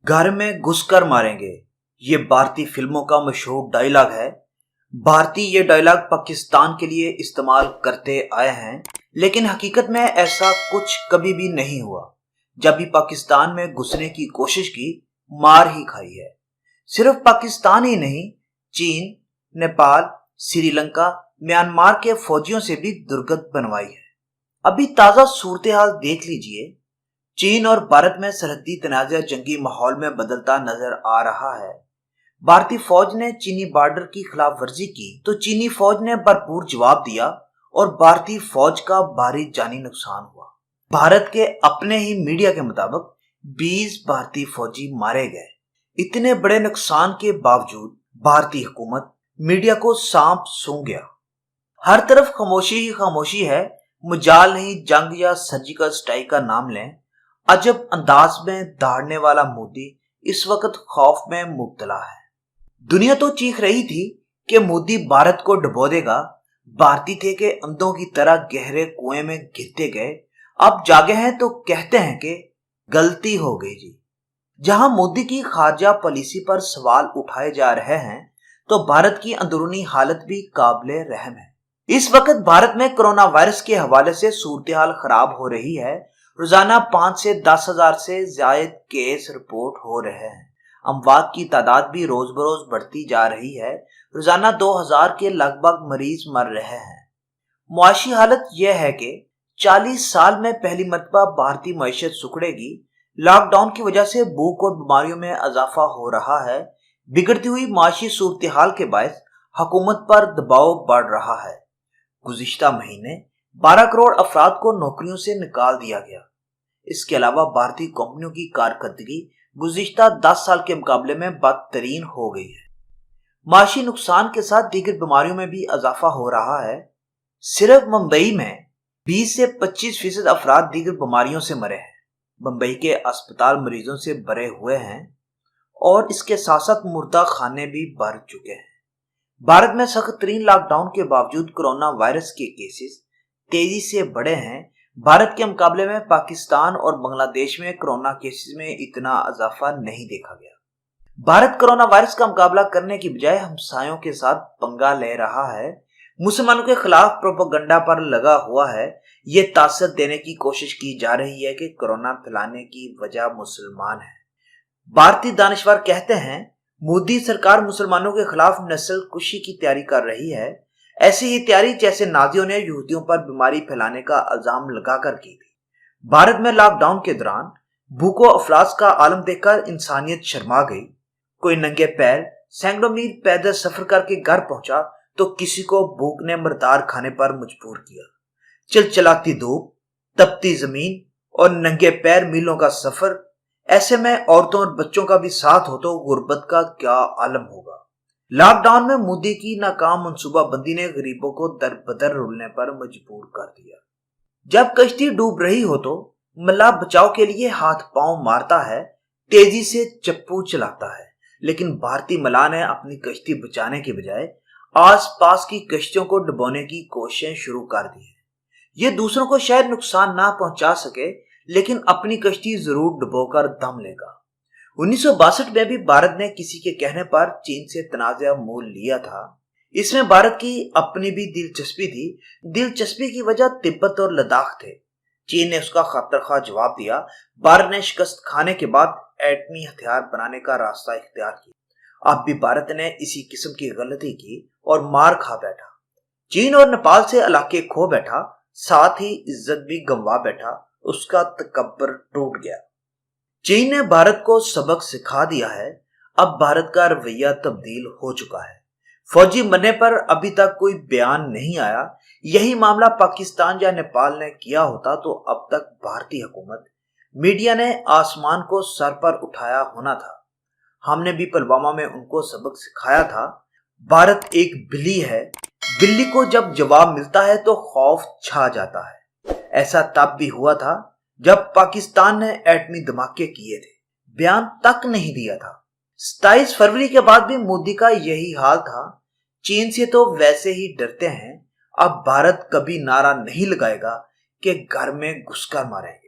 घर में घुसकर मारेंगे, ये भारतीय फिल्मों का मशहूर डायलॉग है। भारतीय ये डायलॉग पाकिस्तान के लिए इस्तेमाल करते आए हैं, लेकिन हकीकत में ऐसा कुछ कभी भी नहीं हुआ। जब भी पाकिस्तान में घुसने की कोशिश की, मार ही खाई है। सिर्फ पाकिस्तान ही नहीं, चीन, नेपाल, श्रीलंका, म्यांमार के फौजियों से भी दुर्गत बनवाई है। अभी ताजा सूरत हाल देख लीजिए। चीन और भारत में सरहदी तनाज़ा जंगी माहौल में बदलता नजर आ रहा है। भारतीय फौज ने चीनी बॉर्डर की खिलाफ वर्जी की तो चीनी फौज ने भरपूर जवाब दिया और भारतीय फौज का भारी जानी नुकसान हुआ। भारत के अपने ही मीडिया के मुताबिक 20 भारतीय फौजी मारे गए। इतने बड़े नुकसान के बावजूद भारतीय हुकूमत मीडिया को सांप सूंघ गया। हर तरफ खामोशी ही खामोशी है। मुजाल नहीं जंग या सर्जिकल स्ट्राइक का नाम लें, अजब अंदाज में दहाड़ने वाला मोदी इस वक्त खौफ में मुब्तला है। दुनिया तो चीख रही थी कि मोदी भारत को डुबो देगा। भारतीय थे कि अंधों की तरह गहरे कुएं में गिरते गए। अब जागे हैं तो कहते हैं कि गलती हो गई जी। जहां मोदी की खारजा पॉलिसी पर सवाल उठाए जा रहे हैं, तो भारत की अंदरूनी हालत भी काबिले रहम है। इस वक्त भारत में कोरोना वायरस के हवाले से सूरत हाल खराब हो रही है। रोजाना 5 से 10 हजार से ज्यादा केस रिपोर्ट हो रहे हैं। अमवात की तादाद भी रोज बरोज बढ़ती जा रही है। रोजाना 2000 के लगभग मरीज मर रहे हैं। मुआशी हालत यह है कि 40 साल में पहली मर्तबा भारतीय मईशत सुखड़ेगी। लॉकडाउन की वजह से भूख और बीमारियों में इजाफा हो रहा है। बिगड़ती हुई मुआशी सूरत हाल के बायस हुकूमत पर दबाव बढ़ रहा है। गुज़िश्ता महीने 12 करोड़ अफराद को नौकरियों से निकाल दिया गया। इसके अलावा भारतीय कंपनियों की कारकर्दगी गुज़िश्ता 10 साल के मुकाबले में बदतरीन हो गई है। माशी नुकसान के साथ दीगर बीमारियों में भी इजाफा हो रहा है। सिर्फ मुंबई में 20 से 25% अफराद दीगर बीमारियों से मरे हैं। मुंबई के अस्पताल मरीजों से भरे हुए हैं और इसके साथ साथ मुर्दा खाने भी भर चुके हैं। भारत में सख्त तरीन लॉकडाउन के बावजूद कोरोना वायरस के केसेस तेजी से बढ़े हैं। भारत के मुकाबले में पाकिस्तान और बांग्लादेश में कोरोना केसेस में इतना इजाफा नहीं देखा गया। भारत कोरोना वायरस का मुकाबला करने की बजाय हमसायों के साथ पंगा ले रहा है। मुसलमानों के खिलाफ प्रोपेगेंडा पर लगा हुआ है। ये तासर देने की कोशिश की जा रही है कि कोरोना फैलाने की वजह मुसलमान है। भारतीय दानिशवर कहते हैं मोदी सरकार मुसलमानों के खिलाफ नस्ल कुशी की तैयारी कर रही है। ऐसी ही तैयारी जैसे नाजियों ने यहूदियों पर बीमारी फैलाने का इल्जाम लगाकर की थी। भारत में लॉकडाउन के दौरान भूखों अफराज का आलम देखकर इंसानियत शर्मा गई। कोई नंगे पैर सैकड़ों मील पैदल सफर करके घर पहुंचा तो किसी को भूख ने मर्दार खाने पर मजबूर किया। चिलचिलाती धूप, तपती जमीन और नंगे पैर मीलों का सफर, ऐसे में औरतों और बच्चों का भी साथ हो तो गुर्बत का क्या आलम होगा। लॉकडाउन में मोदी की नाकाम मनसूबाबंदी ने गरीबों को दर बदर रुलने पर मजबूर कर दिया। जब कश्ती डूब रही हो तो मल्लाह बचाव के लिए हाथ पांव मारता है, तेजी से चप्पू चलाता है, लेकिन भारतीय मल्लाह ने अपनी कश्ती बचाने के बजाय आस पास की कश्तियों को डुबोने की कोशिशें शुरू कर दी है। ये दूसरों को शायद नुकसान ना पहुंचा सके, लेकिन अपनी कश्ती जरूर डुबोकर दम लेगा। 1962 में भी भारत ने किसी के कहने पर चीन से तनाज़ा मोल लिया था। इसमें भारत की अपनी भी दिलचस्पी थी। दिलचस्पी की वजह तिब्बत और लद्दाख थे। चीन ने उसका खतरखा जवाब दिया। भारत ने शिकस्त खाने के बाद एटमी हथियार बनाने का रास्ता इख्तियार किया। अब भी भारत ने इसी किस्म की गलती की और मार खा बैठा। चीन और नेपाल से इलाके खो बैठा, साथ ही इज्जत भी गंवा बैठा। उसका तकब्बर टूट गया। चीन ने भारत को सबक सिखा दिया है। अब भारत का रवैया तब्दील हो चुका है। फौजी मरने पर अभी तक कोई बयान नहीं आया। यही मामला पाकिस्तान या नेपाल ने किया होता तो अब तक भारतीय हुकूमत, मीडिया ने आसमान को सर पर उठाया होना था। हमने भी पुलवामा में उनको सबक सिखाया था। भारत एक बिल्ली है। बिल्ली को जब जवाब मिलता है तो खौफ छा जाता है। ऐसा तब भी हुआ था जब पाकिस्तान ने एटमी धमाके किए थे, बयान तक नहीं दिया था। 27 फरवरी के बाद भी मोदी का यही हाल था। चीन से तो वैसे ही डरते हैं। अब भारत कभी नारा नहीं लगाएगा कि घर में घुसकर मारेंगे।